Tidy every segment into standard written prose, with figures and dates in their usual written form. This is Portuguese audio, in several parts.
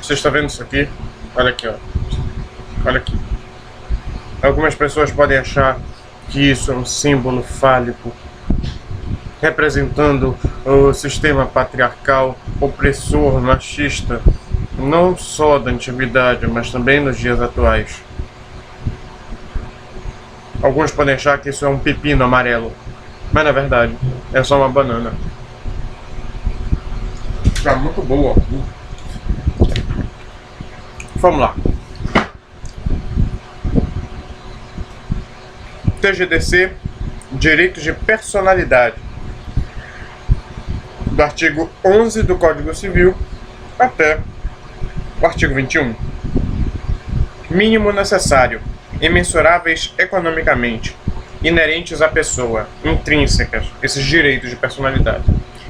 Você está vendo isso aqui? Olha aqui, ó. Olha aqui. Algumas pessoas podem achar que isso é um símbolo fálico, representando o sistema patriarcal, opressor, machista, não só da antiguidade, mas também nos dias atuais. Alguns podem achar que isso é um pepino amarelo, mas na verdade é só uma banana. Tá muito boa. Vamos lá. TGDC, direitos de personalidade. Do artigo 11 do Código Civil até o artigo 21. Mínimo necessário, imensuráveis economicamente, inerentes à pessoa, intrínsecas, esses direitos de personalidade.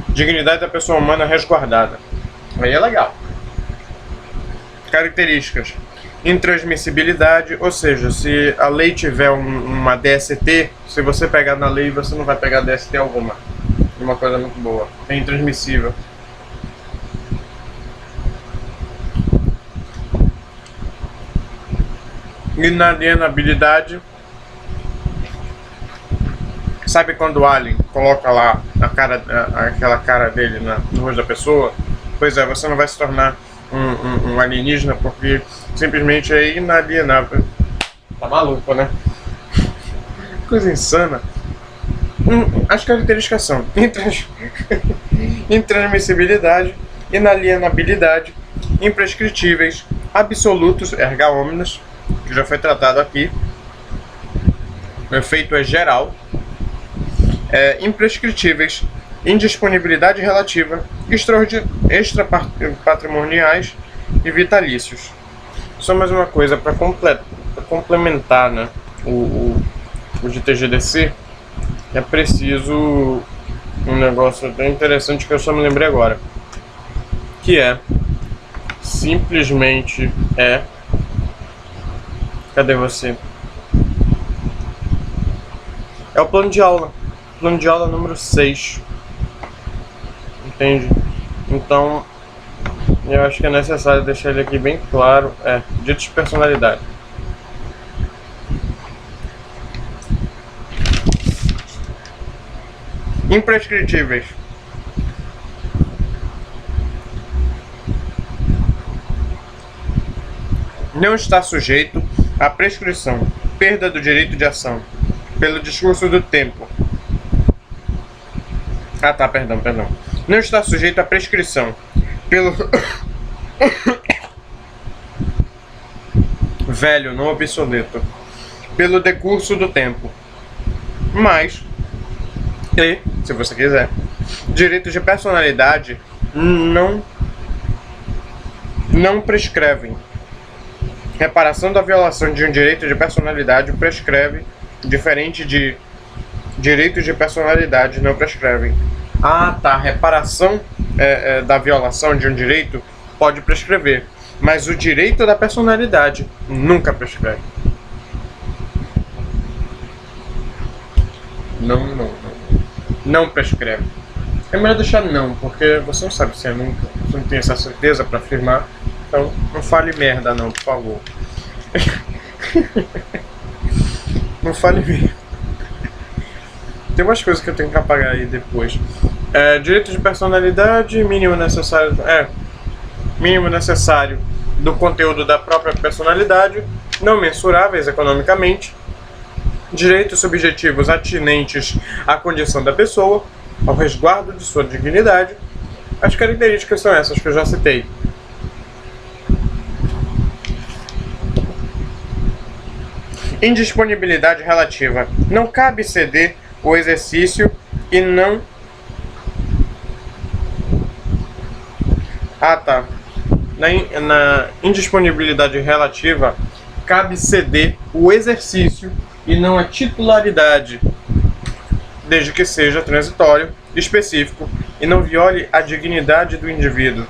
Dignidade da pessoa humana resguardada. Aí é legal. Características. Intransmissibilidade, ou seja, se a lei tiver uma DST, se você pegar na lei, você não vai pegar DST alguma. É uma coisa muito boa. É intransmissível. Inalienabilidade. Sabe quando o alien coloca lá aquela cara dele no rosto da pessoa? Pois é, você não vai se tornar um alienígena porque simplesmente é inalienável. Tá maluco, né? Coisa insana. As características são intransmissibilidade, inalienabilidade, imprescritíveis, absolutos, erga omnes, que já foi tratado aqui. O efeito é geral. Imprescritíveis, indisponibilidade relativa, extrapatrimoniais e vitalícios. Só mais uma coisa para complementar, né, o de TGDC, é preciso um negócio bem interessante que eu só me lembrei agora, que é simplesmente cadê você? É o plano de aula. Plano de aula número 6. Entende? Então, eu acho que é necessário deixar ele aqui bem claro. Direitos de personalidade. Imprescritíveis. Não está sujeito à prescrição, perda do direito de ação, pelo discurso do tempo. Perdão. Não está sujeito à prescrição, pelo velho, não obsoleto, pelo decurso do tempo. Mas, se você quiser, direitos de personalidade não prescrevem. Reparação da violação de um direito de personalidade prescreve, diferente de direitos de personalidade não prescrevem. Reparação da violação de um direito pode prescrever, mas o direito da personalidade nunca prescreve. Não prescreve. É melhor deixar não, porque você não sabe se é nunca, você não tem essa certeza para afirmar, então não fale merda não, por favor. Não fale merda. Tem umas coisas que eu tenho que apagar aí depois. Direito de personalidade, mínimo necessário do conteúdo da própria personalidade, não mensuráveis economicamente, direitos subjetivos atinentes à condição da pessoa, ao resguardo de sua dignidade. As características são essas que eu já citei. Indisponibilidade relativa. Não cabe ceder o exercício e não... Na indisponibilidade relativa, cabe ceder o exercício e não a titularidade, desde que seja transitório, específico e não viole a dignidade do indivíduo.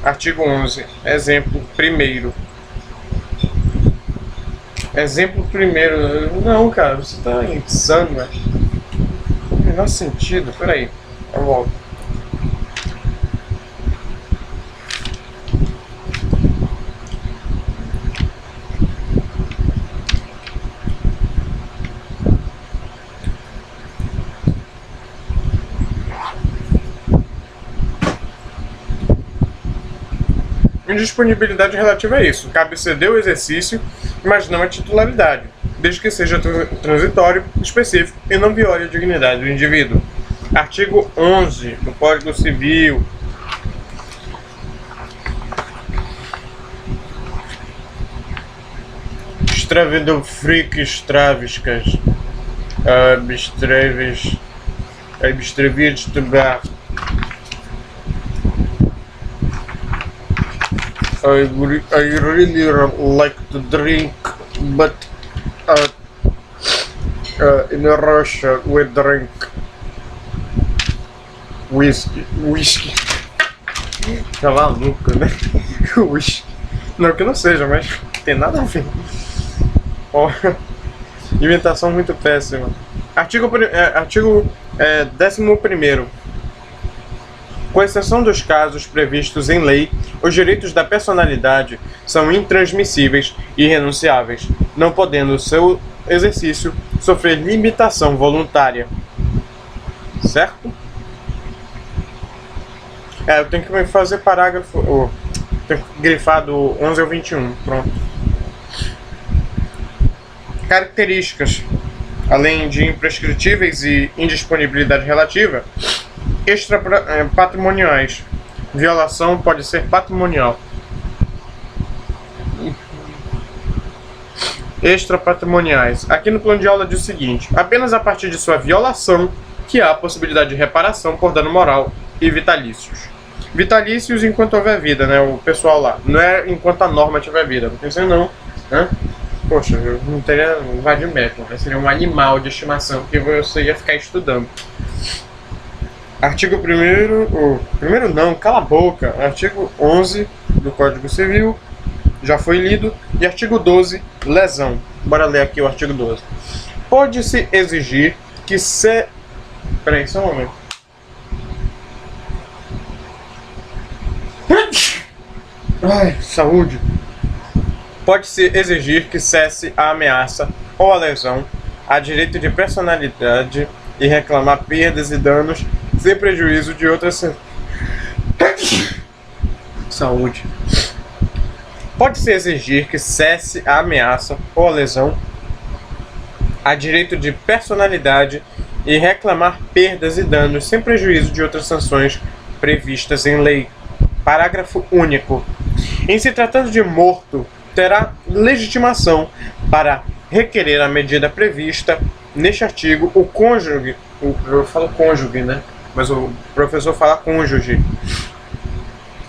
Artigo 11, exemplo primeiro. Exemplo primeiro. Não, cara, você tá insano, né? Não tem o menor sentido. Peraí, eu volto. Indisponibilidade relativa a isso. Cabe ceder o exercício, mas não a titularidade, desde que seja transitório, específico e não viole a dignidade do indivíduo. Artigo 11 do Código Civil. Extravido fricas traviscas, abstrevis tubar. I really like to drink, but in Russia we drink whisky. Tá maluco, né? Whisky. Não que não seja, mas tem nada a ver. Oh, inventação muito péssima. Artigo 11º. Com exceção dos casos previstos em lei, os direitos da personalidade são intransmissíveis e irrenunciáveis, não podendo seu exercício sofrer limitação voluntária. Certo? Eu tenho que fazer parágrafo... tenho que grifar do 11 ao 21. Pronto. Características. Além de imprescritíveis e indisponibilidade relativa, patrimoniais. Violação pode ser patrimonial. Extrapatrimoniais. Aqui no plano de aula diz o seguinte: apenas a partir de sua violação que há a possibilidade de reparação por dano moral e vitalícios. Vitalícios enquanto houver vida, né? O pessoal lá. Não é enquanto a norma tiver vida, porque senão, né? Poxa, eu não teria um vadimétrico, né? Seria um animal de estimação que você ia ficar estudando. Artigo 1º, primeiro não, cala a boca. Artigo 11 do Código Civil, já foi lido. E artigo 12, lesão. Bora ler aqui o artigo 12. Pode-se exigir que se... Peraí, só um momento. Ai, saúde. Pode-se exigir que cesse a ameaça ou a lesão a direito de personalidade e reclamar perdas e danos sem prejuízo de outras... Saúde. Pode-se exigir que cesse a ameaça ou a lesão a direito de personalidade e reclamar perdas e danos sem prejuízo de outras sanções previstas em lei. Parágrafo único. Em se tratando de morto, terá legitimação para requerer a medida prevista neste artigo o cônjuge, eu falo cônjuge, né? Mas o professor fala cônjuge.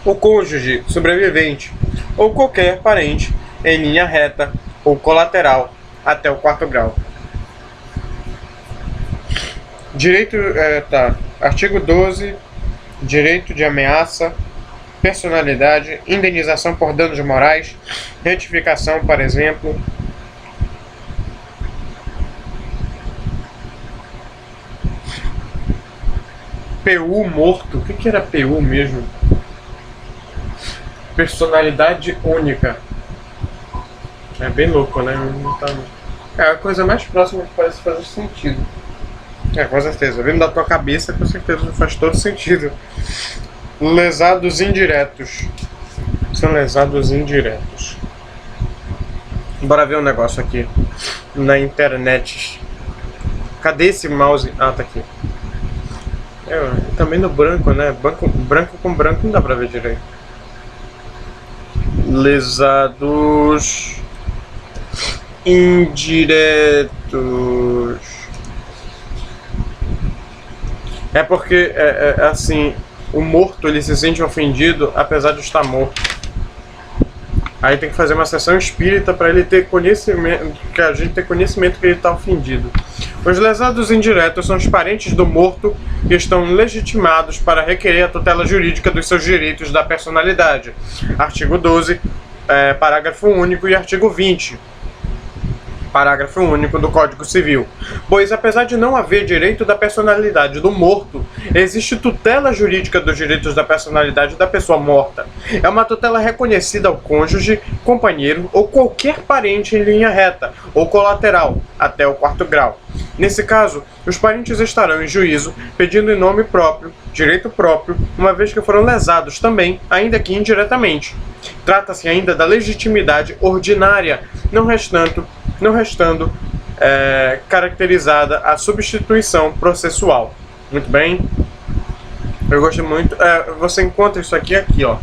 O cônjuge sobrevivente ou qualquer parente em linha reta ou colateral até o 4º grau. Direito, artigo 12, direito de ameaça, personalidade, indenização por danos morais, retificação, por exemplo. PU morto, o que era PU mesmo? Personalidade única. É bem louco, né? É a coisa mais próxima que parece fazer sentido. Com certeza. Vindo da tua cabeça, com certeza faz todo sentido. Lesados indiretos. São lesados indiretos. Bora ver um negócio aqui. Na internet. Cadê esse mouse? Ah, tá aqui. Também no branco, né? Branco com branco não dá pra ver direito. Lesados indiretos. É porque, assim, o morto ele se sente ofendido apesar de estar morto. Aí tem que fazer uma sessão espírita para ele ter conhecimento, que a gente ter conhecimento que ele está ofendido. Os lesados indiretos são os parentes do morto que estão legitimados para requerer a tutela jurídica dos seus direitos da personalidade. Artigo 12, parágrafo único e artigo 20. Parágrafo único do Código Civil. Pois, apesar de não haver direito da personalidade do morto, existe tutela jurídica dos direitos da personalidade da pessoa morta. É uma tutela reconhecida ao cônjuge, companheiro ou qualquer parente em linha reta ou colateral, até o 4º grau. Nesse caso, os parentes estarão em juízo pedindo em nome próprio, direito próprio, uma vez que foram lesados também, ainda que indiretamente. Trata-se ainda da legitimidade ordinária, não restando caracterizada a substituição processual. Muito bem. Eu gosto muito. Você encontra isso aqui, ó.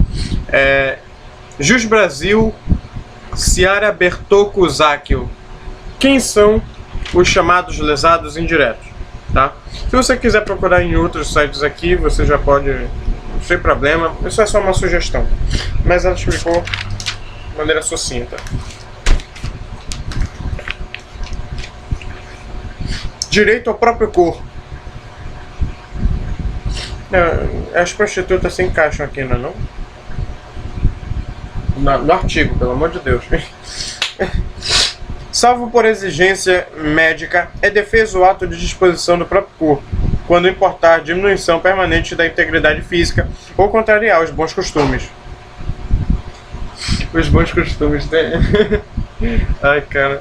Jus Brasil, Ciara Bertocco Zacchio. Quem são os chamados lesados indiretos? Tá? Se você quiser procurar em outros sites aqui, você já pode, sem problema. Isso é só uma sugestão. Mas ela explicou de maneira sucinta. Direito ao próprio corpo. As prostitutas se encaixam aqui, não? No artigo, pelo amor de Deus. Salvo por exigência médica, é defeso o ato de disposição do próprio corpo, quando importar diminuição permanente da integridade física ou contrariar os bons costumes. Os bons costumes, né? Ai, cara.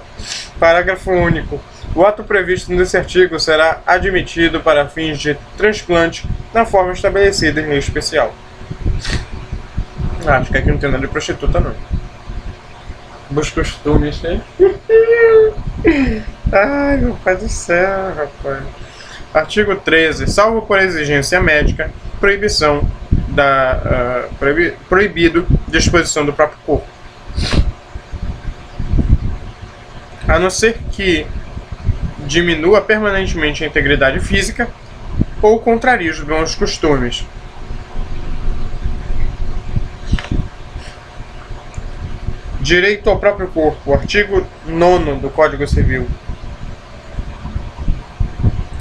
Parágrafo único. O ato previsto nesse artigo será admitido para fins de transplante na forma estabelecida em lei especial. Acho que aqui não tem nada de prostituta, não. Bons costumes, né? Ai, meu pai do céu, rapaz. Artigo 13. Salvo por exigência médica, proibido de exposição do próprio corpo. A não ser que diminua permanentemente a integridade física ou contrarie os bons costumes. Direito ao próprio corpo. Artigo 9º do Código Civil.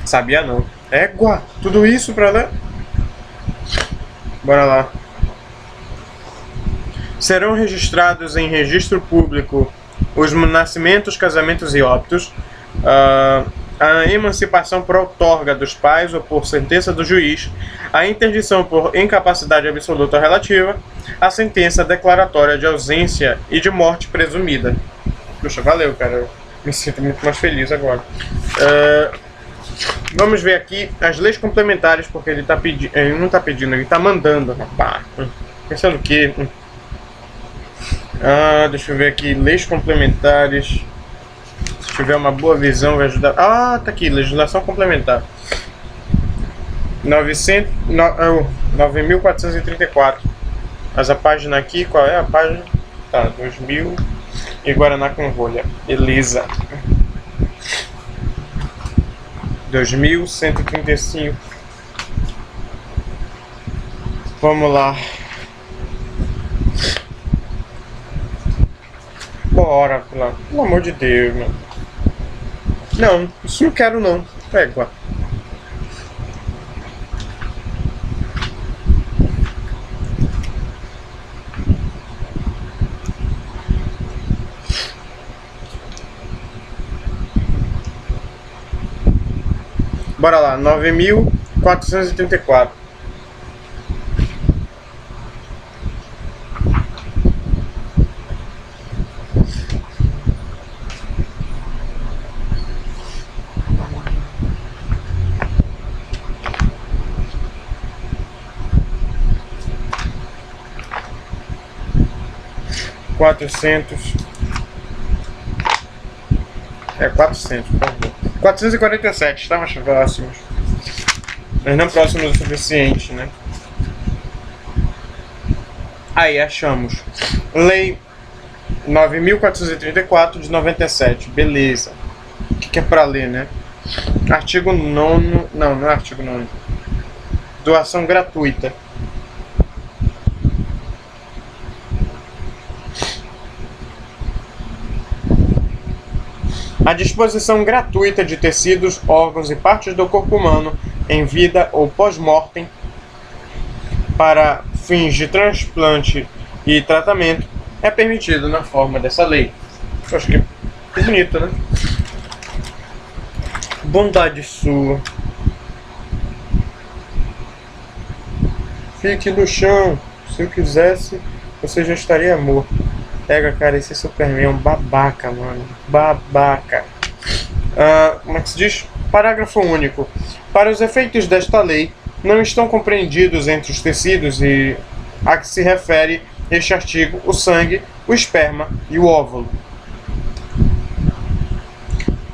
Sabia não. Égua! Tudo isso pra ler? Bora lá. Serão registrados em registro público os nascimentos, casamentos e óbitos, a emancipação por outorga dos pais ou por sentença do juiz, a interdição por incapacidade absoluta ou relativa, a sentença declaratória de ausência e de morte presumida. Puxa, valeu, cara. Eu me sinto muito mais feliz agora. Vamos ver aqui as leis complementares, porque ele não está pedindo, ele está mandando. Rapaz. Pensando o quê? Deixa eu ver aqui. Leis complementares. Se tiver uma boa visão, vai ajudar. Tá aqui. Legislação complementar. 9.434. Mas a página aqui, qual é a página? Tá, 2000 e Guaraná com rolha. Beleza. 2135. Vamos lá. Bora, pelo amor de Deus, mano. Não, isso não quero não. Pega. Bora lá, 9.434. É 400, por favor. 447, estamos próximos. Mas não próximos o suficiente, né? Aí, achamos. Lei 9.434 de 97. Beleza. O que é pra ler, né? Artigo 9º. Não é artigo 9º. Doação gratuita. A disposição gratuita de tecidos, órgãos e partes do corpo humano em vida ou pós-mortem para fins de transplante e tratamento é permitido na forma dessa lei. Eu acho que é bonito, né? Bondade sua. Fique no chão. Se eu quisesse, você já estaria morto. Pega, cara, esse Superman é um babaca, mano. Babaca. Como é que se diz? Parágrafo único. Para os efeitos desta lei, não estão compreendidos entre os tecidos e a que se refere este artigo o sangue, o esperma e o óvulo.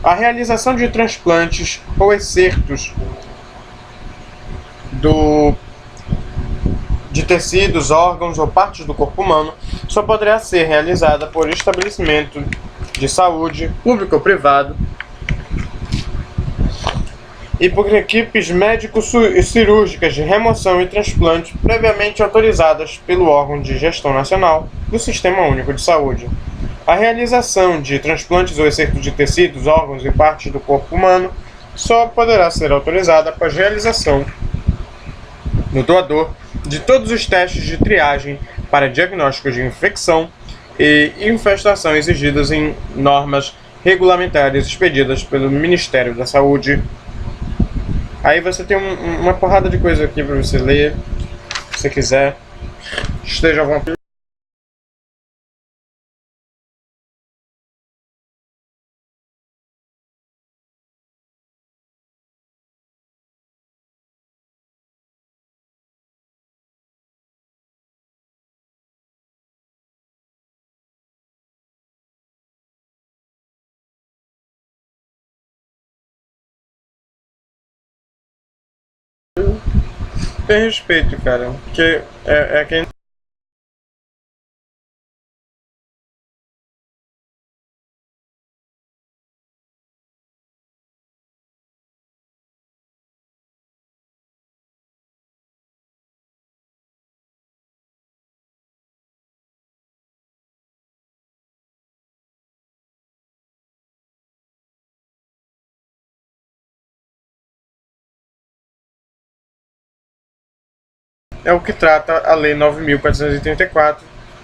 A realização de transplantes ou excertos de tecidos, órgãos ou partes do corpo humano só poderá ser realizada por estabelecimento de saúde, público ou privado, e por equipes médico-cirúrgicas de remoção e transplante previamente autorizadas pelo órgão de gestão nacional do Sistema Único de Saúde. A realização de transplantes ou excertos de tecidos, órgãos e partes do corpo humano só poderá ser autorizada após realização no doador de todos os testes de triagem para diagnóstico de infecção e infestação exigidas em normas regulamentares expedidas pelo Ministério da Saúde. Aí você tem uma porrada de coisa aqui para você ler, se você quiser. Esteja à vontade. Tem respeito, cara, porque é quem. É o que trata a Lei 9.434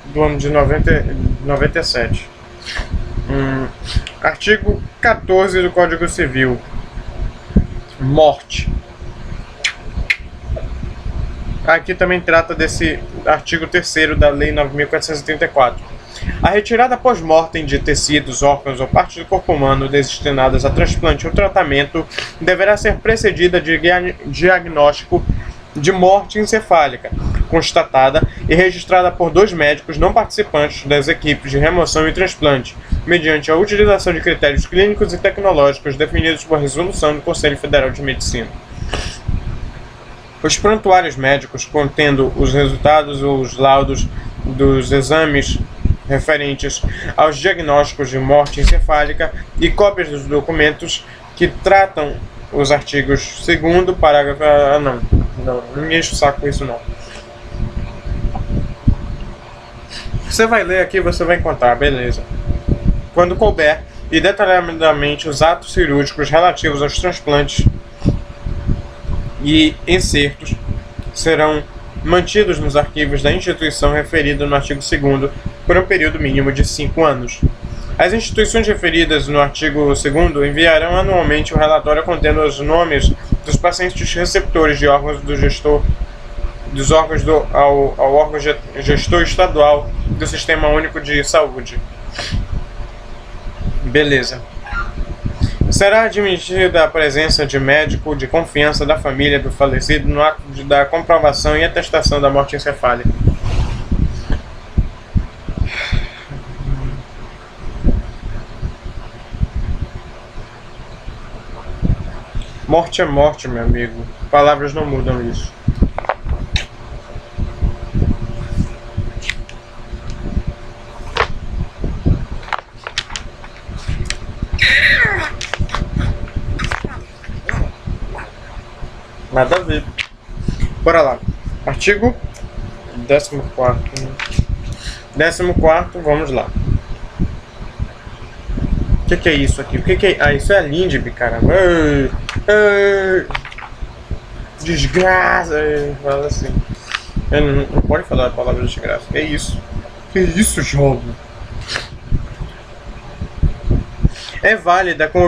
do ano de 97. Artigo 14 do Código Civil. Morte. Aqui também trata desse artigo 3º da Lei 9.434. A retirada pós-mortem de tecidos, órgãos ou partes do corpo humano destinadas a transplante ou tratamento deverá ser precedida de diagnóstico de morte encefálica, constatada e registrada por 2 médicos não participantes das equipes de remoção e transplante, mediante a utilização de critérios clínicos e tecnológicos definidos por resolução do Conselho Federal de Medicina. Os prontuários médicos, contendo os resultados ou os laudos dos exames referentes aos diagnósticos de morte encefálica e cópias dos documentos que tratam os artigos 2º, parágrafo... Não me enche o saco com isso não. Você vai ler aqui, você vai encontrar, beleza. Quando couber, e detalhadamente os atos cirúrgicos relativos aos transplantes e insertos serão mantidos nos arquivos da instituição referida no artigo 2º por um período mínimo de 5 anos. As instituições referidas no artigo 2º enviarão anualmente o relatório contendo os nomes dos pacientes receptores de órgãos do gestor, dos órgãos ao órgão gestor estadual do Sistema Único de Saúde. Beleza. Será admitida a presença de médico de confiança da família do falecido no ato da comprovação e atestação da morte encefálica. Morte é morte, meu amigo. Palavras não mudam isso. Nada a ver. Bora lá. Artigo 14º. 14º, vamos lá. O que é isso aqui? O que é? Ah, isso é a Lindbe, caramba. Desgraça. Fala assim. Não pode falar a palavra desgraça. Que isso? Que isso, jogo? É válida com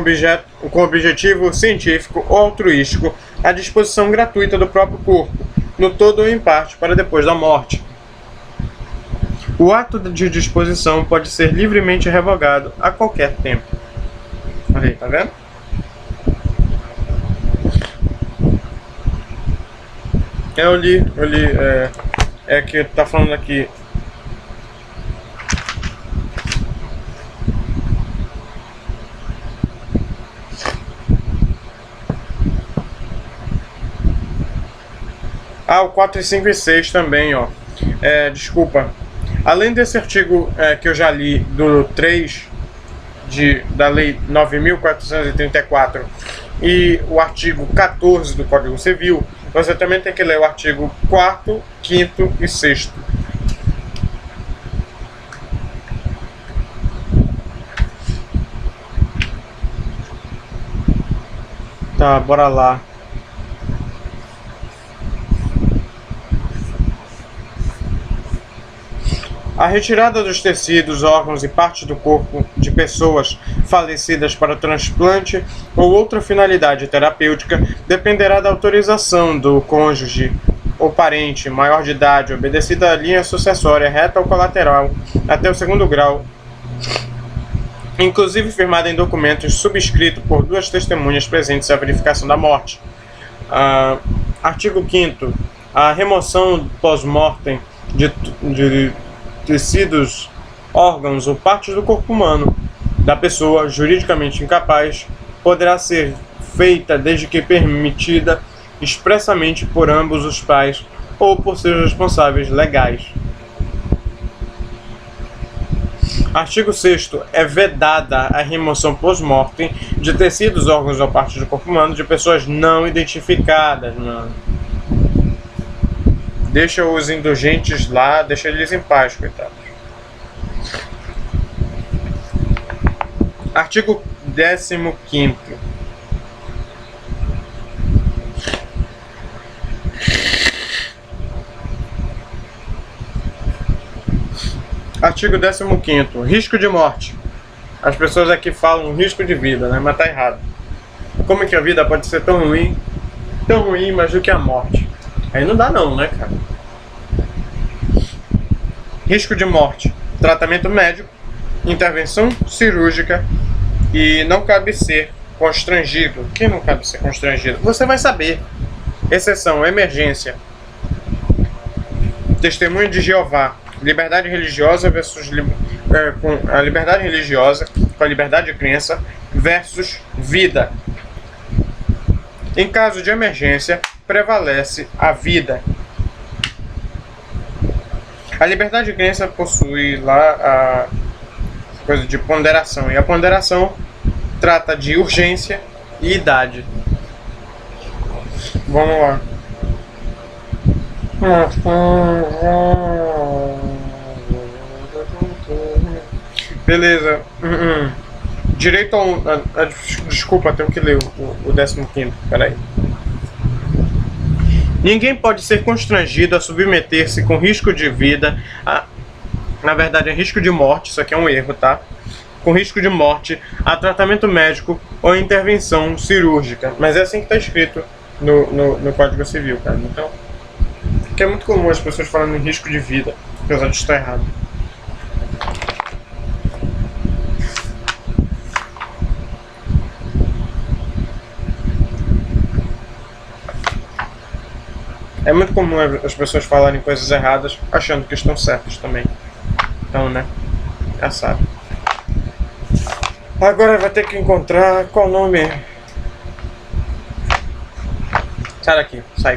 objetivo científico ou altruístico a disposição gratuita do próprio corpo, no todo ou em parte, para depois da morte. O ato de disposição pode ser livremente revogado a qualquer tempo. Aí, tá vendo? Eu li, que tá falando aqui Ah, o 4, 5 e 6 também, ó. Desculpa. Além desse artigo que eu já li, do 3 da Lei 9.434 e o artigo 14 do Código Civil, você também tem que ler o artigo 4º, 5º e 6º. Tá, bora lá. A retirada dos tecidos, órgãos e partes do corpo de pessoas falecidas para transplante ou outra finalidade terapêutica dependerá da autorização do cônjuge ou parente maior de idade, obedecida à linha sucessória reta ou colateral até o 2º grau, inclusive firmada em documentos subscrito por 2 testemunhas presentes à verificação da morte. Artigo 5º. A remoção pós-mortem de tecidos, órgãos ou partes do corpo humano da pessoa juridicamente incapaz poderá ser feita desde que permitida expressamente por ambos os pais ou por seus responsáveis legais. Artigo 6º. É vedada a remoção pós-mortem de tecidos, órgãos ou partes do corpo humano de pessoas não identificadas, mano. Deixa os indulgentes lá, deixa eles em paz, coitados. Artigo 15º. Artigo 15º. Risco de morte. As pessoas aqui falam risco de vida, né? Mas tá errado. Como é que a vida pode ser tão ruim, mais do que a morte? Aí não dá não, né, cara? Risco de morte. Tratamento médico, intervenção cirúrgica e não cabe ser constrangido. Quem não cabe ser constrangido? Você vai saber. Exceção, emergência. Testemunho de Jeová. Liberdade religiosa versus com a liberdade religiosa com a liberdade de crença versus vida. Em caso de emergência, prevalece a vida. A liberdade de crença possui lá a coisa de ponderação, e a ponderação trata de urgência e idade. Vamos lá. Beleza. Direito ao... Desculpa, tenho que ler o 15º. Peraí. Ninguém pode ser constrangido a submeter-se com risco de vida na verdade é risco de morte, isso aqui é um erro, tá? Com risco de morte a tratamento médico ou intervenção cirúrgica. Mas é assim que está escrito no Código Civil, cara. Então, que é muito comum as pessoas falando em risco de vida, apesar de estar errado. É muito comum as pessoas falarem coisas erradas achando que estão certas também. Então, né? Já sabe. Agora vai ter que encontrar qual nome. Sai daqui. Sai.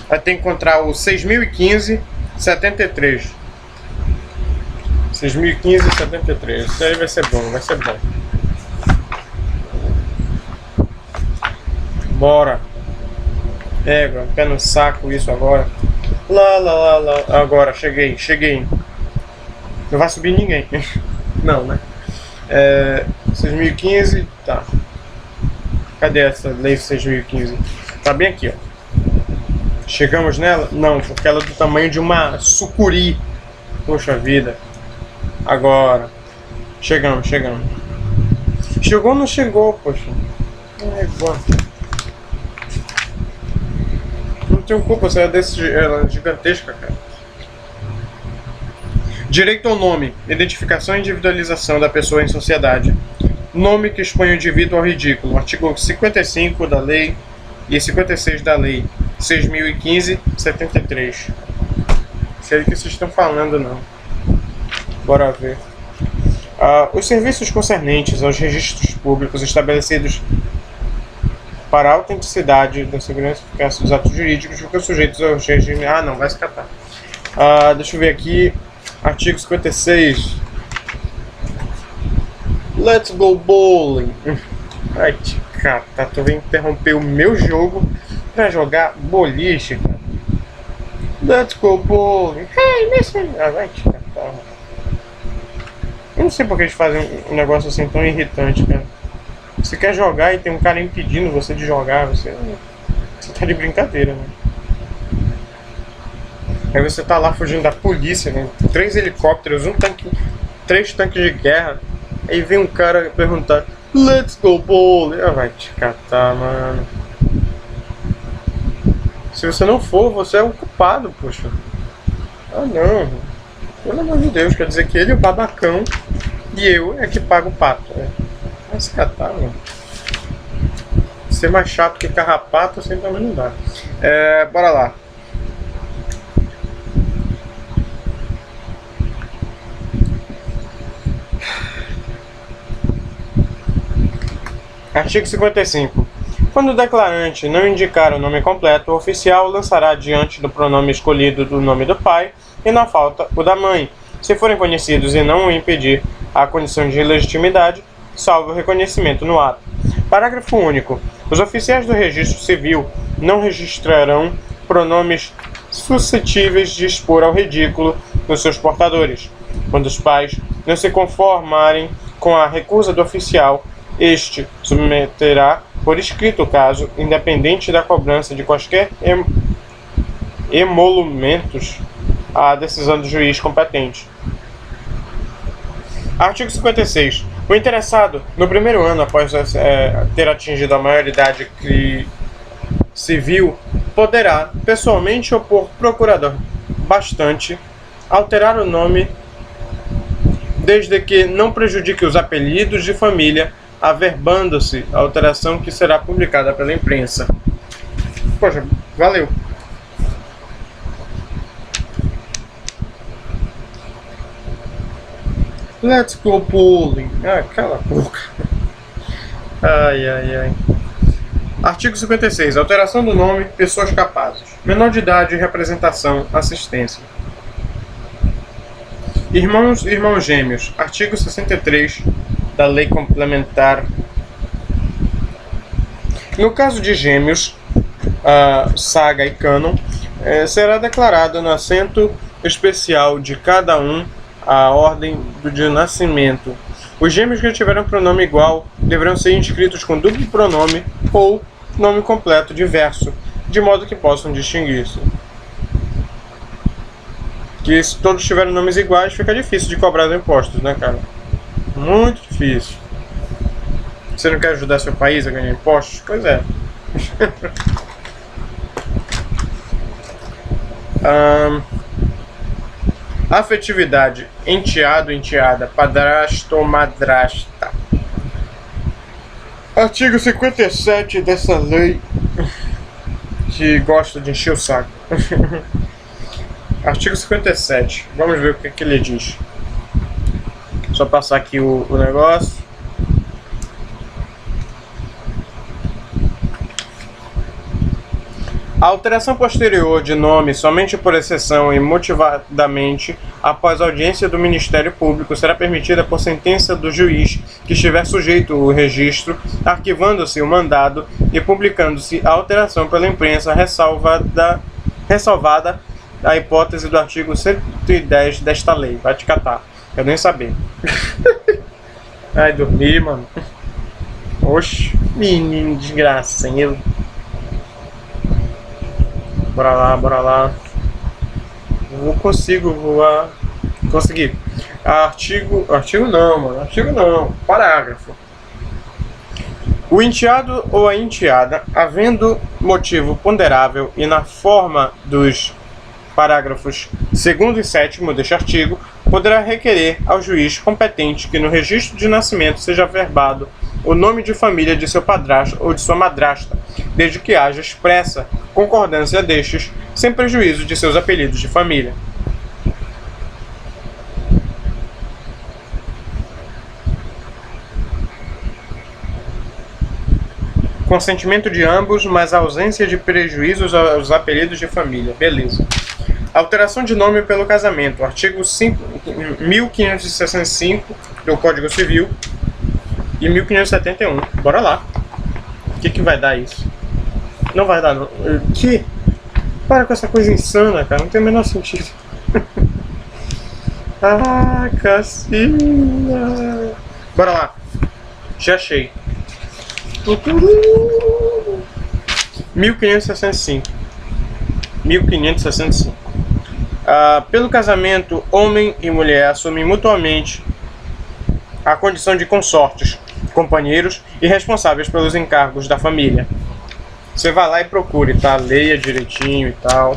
Vai ter que encontrar o 6.015/73. 6.015/73. Isso aí vai ser bom, Bora. Pega, pé no saco isso agora. Lá. Agora, cheguei. Não vai subir ninguém. Não, né? 6.015, tá. Cadê essa lei 6.015? Tá bem aqui, ó. Chegamos nela? Não, porque ela é do tamanho de uma sucuri. Poxa vida. Agora. Chegamos. Chegou ou não chegou, poxa? É igual. Não tenho culpa, ela é gigantesca, cara. Direito ao nome, identificação e individualização da pessoa em sociedade. Nome que expõe o indivíduo ao ridículo. Artigo 55 da lei e 56 da lei 6.015/73. Sei o que vocês estão falando, não. Bora ver. Os serviços concernentes aos registros públicos estabelecidos para a autenticidade da segurança e eficácia dos atos jurídicos ficam sujeitos ao regime. Ah, não, vai se catar. Deixa eu ver aqui. Artigo 56. Let's go bowling. Ai, te catar, tu vem interromper o meu jogo pra jogar boliche, cara. Let's go bowling. Hey, listen. Vai te catar. Eu não sei porque eles fazem um negócio assim tão irritante, cara. Você quer jogar e tem um cara impedindo você de jogar, você tá de brincadeira, né? Aí você tá lá fugindo da polícia, né? 3 helicópteros, 3 tanques de guerra. Aí vem um cara perguntar, let's go bowling. Vai te catar, mano. Se você não for, você é o culpado, poxa. Não. Pelo amor de Deus, quer dizer que ele é o babacão e eu é que pago o pato, né? Vai se catar, mano. Ser mais chato que carrapato assim também não dá. Bora lá. Artigo 55. Quando o declarante não indicar o nome completo, o oficial lançará diante do pronome escolhido do nome do pai e, na falta, o da mãe, se forem conhecidos e não o impedir a condição de ilegitimidade, salvo o reconhecimento no ato. Parágrafo único. Os oficiais do registro civil não registrarão pronomes suscetíveis de expor ao ridículo dos seus portadores. Quando os pais não se conformarem com a recusa do oficial, este submeterá por escrito o caso, independente da cobrança de quaisquer emolumentos, à decisão do juiz competente. Artigo 56. O interessado, no primeiro ano após ter atingido a maioridade civil, poderá, pessoalmente ou por procurador bastante, alterar o nome, desde que não prejudique os apelidos de família, averbando-se a alteração que será publicada pela imprensa. Poxa, valeu. Let's go bowling. Cala a boca. Ai. Artigo 56. Alteração do nome, pessoas capazes. Menor de idade, representação, assistência. Irmãos e irmãos gêmeos. Artigo 63 da Lei Complementar. No caso de gêmeos, saga e cânon, será declarado no assento especial de cada um a ordem de nascimento. Os gêmeos que tiverem pronome igual deverão ser inscritos com duplo pronome ou nome completo diverso, de modo que possam distinguir-se. Que se todos tiverem nomes iguais, fica difícil de cobrar os impostos, né, cara? Muito difícil. Você não quer ajudar seu país a ganhar impostos? Pois é. Afetividade, enteado, enteada, padrasto ou madrasta. Artigo 57 dessa lei que gosta de encher o saco. Artigo 57. Vamos ver o que ele diz. Só passar aqui o negócio. A alteração posterior de nome, somente por exceção e motivadamente, após audiência do Ministério Público, será permitida por sentença do juiz que estiver sujeito ao registro, arquivando-se o mandado e publicando-se a alteração pela imprensa, ressalvada a hipótese do artigo 110 desta lei. Vai te catar. Quero nem saber. Ai, dormi, mano. Oxe, menino desgraçado. Bora lá. Eu consigo voar. Consegui. Artigo não. Parágrafo. O enteado ou a enteada, havendo motivo ponderável e na forma dos parágrafos 2º e 7º deste artigo, poderá requerer ao juiz competente que no registro de nascimento seja averbado o nome de família de seu padrasto ou de sua madrasta, desde que haja expressa concordância destes, sem prejuízo de seus apelidos de família. Consentimento de ambos, mas ausência de prejuízos aos apelidos de família. Beleza. Alteração de nome pelo casamento. Artigo 1565 do Código Civil e 1571. Bora lá. O que vai dar isso? Não vai dar, não. Que? Para com essa coisa insana, cara. Não tem o menor sentido. Ah, cacina. Bora lá. Já achei. 1565. 1565. Pelo casamento, homem e mulher assumem mutuamente a condição de consortes, companheiros e responsáveis pelos encargos da família. Você vai lá e procure, tá? Leia direitinho e tal.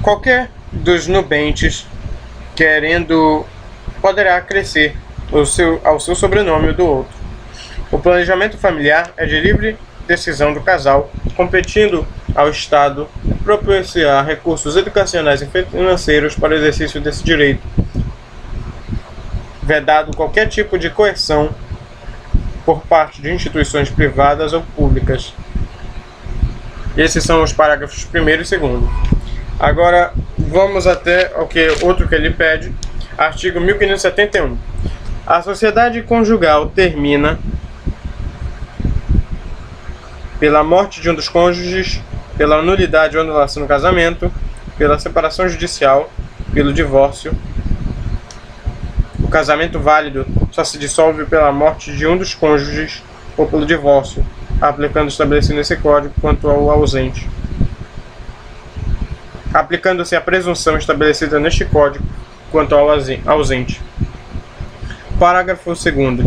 Qualquer dos nubentes querendo poderá acrescer ao seu sobrenome o do outro. O planejamento familiar é de livre decisão do casal, competindo ao Estado propiciar recursos educacionais e financeiros para o exercício desse direito, vedado qualquer tipo de coerção por parte de instituições privadas ou públicas. Esses são os parágrafos 1º e 2º. Agora vamos até outro que ele pede. Artigo 1571. A sociedade conjugal termina pela morte de um dos cônjuges, pela nulidade ou anulação do casamento, pela separação judicial, pelo divórcio. O casamento válido só se dissolve pela morte de um dos cônjuges ou pelo divórcio, aplicando o estabelecido nesse código quanto ao ausente. Aplicando-se a presunção estabelecida neste código quanto ao ausente. Parágrafo 2º.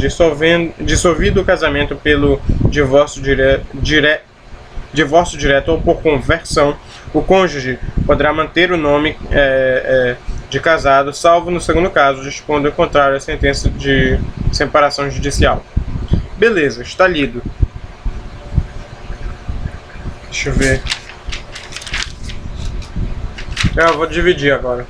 Dissolvido o casamento pelo divórcio direto ou por conversão, o cônjuge poderá manter o nome de casado, salvo no segundo caso, dispondo ao contrário a sentença de separação judicial. Beleza, está lido. Deixa eu ver. Eu vou dividir agora.